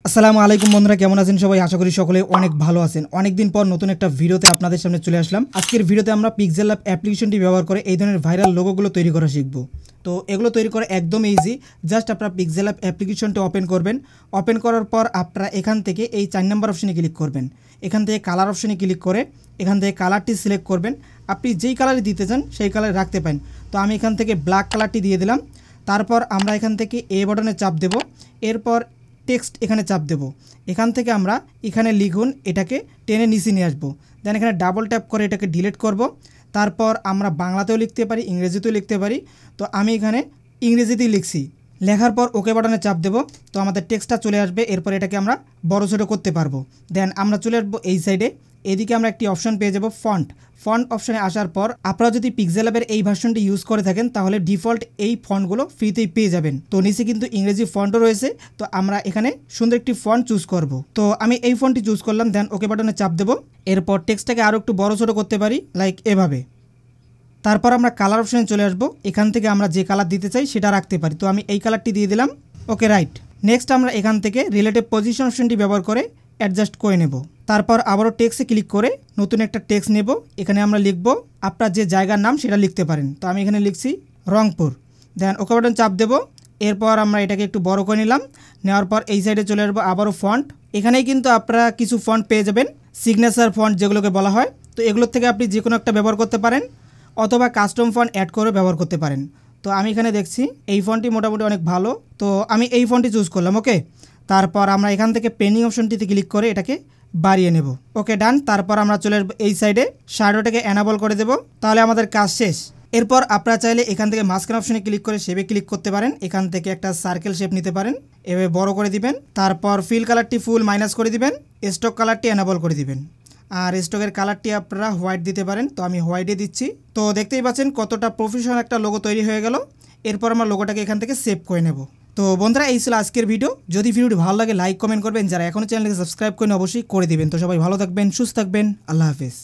আসসালামু আলাইকুম বন্ধুরা, কেমন আছেন সবাই? আশা করি সকলে অনেক ভালো আছেন। অনেকদিন পর নতুন একটা ভিডিওতে আপনাদের সামনে চলে আসলাম। আজকের ভিডিওতে আমরা পিক্সেল ল্যাব অ্যাপ্লিকেশনটি ব্যবহার করে এই ধরনের ভাইরাল লোগোগুলো তৈরি করা শিখব। তো এগুলো তৈরি করা একদম ইজি। জাস্ট আপনারা পিক্সেল ল্যাব অ্যাপ্লিকেশনটি ওপেন করবেন। ওপেন করার পর আপনারা এখান থেকে এই 4 নম্বর অপশনে ক্লিক করবেন। এখান থেকে কালার অপশনে ক্লিক করে এখান থেকে কালারটি সিলেক্ট করবেন। আপনি যেই কালারই দিতে চান সেই কালার রাখতে পারেন। তো আমি এখান থেকে ব্ল্যাক কালারটি দিয়ে দিলাম। তারপর আমরা এখান থেকে এ বাটনে চাপ দেব। এরপর টেক্সট এখানে চাপ দেব। এখান থেকে আমরা এখানে লিখুন, এটাকে টেনে নিচে নিয়ে আসবো। দেন এখানে ডাবল ট্যাপ করে এটাকে ডিলিট করব। তারপর আমরা বাংলাতেও লিখতে পারি, ইংরেজিতেও লিখতে পারি। তো আমি এখানে ইংরেজিতেই লিখছি। লেখার পর ওকে বাটনে চাপ দেব। তো আমাদের টেক্সটটা চলে আসবে। এরপর এটাকে আমরা বড় ছোটো করতে পারবো। দেন আমরা চলে আসবো এই সাইডে। এদিকে আমরা একটি অপশন পেয়ে যাব ফন্ট। ফন্ট অপশনে আসার পর আপনারা যদি পিক্সেল ল্যাবের এই ভার্সনটি ইউজ করে থাকেন তাহলে ডিফল্ট এই ফন্টগুলো ফ্রিতেই পেয়ে যাবেন। তো নিচে কিন্তু ইংরেজি ফন্টও রয়েছে। তো আমরা এখানে সুন্দর একটি ফন্ট চুজ করব। তো আমি এই ফন্টটি চুজ করলাম। দেন ওকে বাটনে চাপ দেব। এরপর টেক্সটটাকে আরও একটু বড় ছোটো করতে পারি, লাইক এভাবে। তারপর আমরা কালার অপশনে চলে আসব। এখান থেকে আমরা যে কালার দিতে চাই সেটা রাখতে পারি। তো আমি এই কালারটি দিয়ে দিলাম। ওকে, রাইট। নেক্সট আমরা এখান থেকে রিলেটিভ পজিশন অপশনটি ব্যবহার করে অ্যাডজাস্ট করে নেব। তারপর আবারও টেক্সটে ক্লিক করে নতুন একটা টেক্সট নেব। এখানে আমরা লিখব আপনার যে জায়গার নাম সেটা লিখতে পারেন। তো আমি এখানে লিখছি রংপুর। দেন ওকে বাটন চাপ দেব। এরপর আমরা এটাকে একটু বড় করে নিলাম। নেওয়ার পর এই সাইডে চলে আসবো আবারও ফন্ট। এখানেই কিন্তু আপনারা কিছু ফন্ট পেয়ে যাবেন, সিগনেচার ফন্ট যেগুলোকে বলা হয়। তো এগুলোর থেকে আপনি যে কোনো একটা ব্যবহার করতে পারেন অথবা কাস্টম ফন্ট অ্যাড করে ব্যবহার করতে পারেন। তো আমি এখানে দেখছি এই ফন্টটি মোটামুটি অনেক ভালো। তো আমি এই ফন্টটি চুজ করলাম। ওকে, তারপর আমরা এখান থেকে পেন্ডিং অপশনটিতে ক্লিক করে এটাকে বাড়িয়ে নেব। ওকে, ডান। তারপর আমরা চলে আসবো এই সাইডে, শ্যাডোটাকে অ্যানাবল করে দেব। তাহলে আমাদের কাজ শেষ। এরপর আপনারা চাইলে এখান থেকে মাঝখান অপশনে ক্লিক করে শেপে ক্লিক করতে পারেন। এখান থেকে একটা সার্কেল শেপ নিতে পারেন, এভাবে বড় করে দিবেন। তারপর ফিল কালারটি ফুল মাইনাস করে দিবেন, স্টক কালারটি অ্যানাবল করে দিবেন। আর স্টকের কালারটি আপনারা হোয়াইট দিতে পারেন। তো আমি হোয়াইটে দিচ্ছি। তো দেখতেই পাচ্ছেন কতটা প্রফেশনাল একটা লোগো তৈরি হয়ে গেল। এরপর আমরা লোগোটাকে এখান থেকে সেভ করে নেব। তো বন্ধুরা, এই ছিল আজকের ভিডিও। যদি ভিডিওটি ভালো লাগে লাইক কমেন্ট করবেন, যারা এখনও চ্যানেলকে সাবস্ক্রাইব করেন অবশ্যই করে দিবেন। তো সবাই ভালো থাকবেন, সুস্থ থাকবেন। আল্লাহ হাফেজ।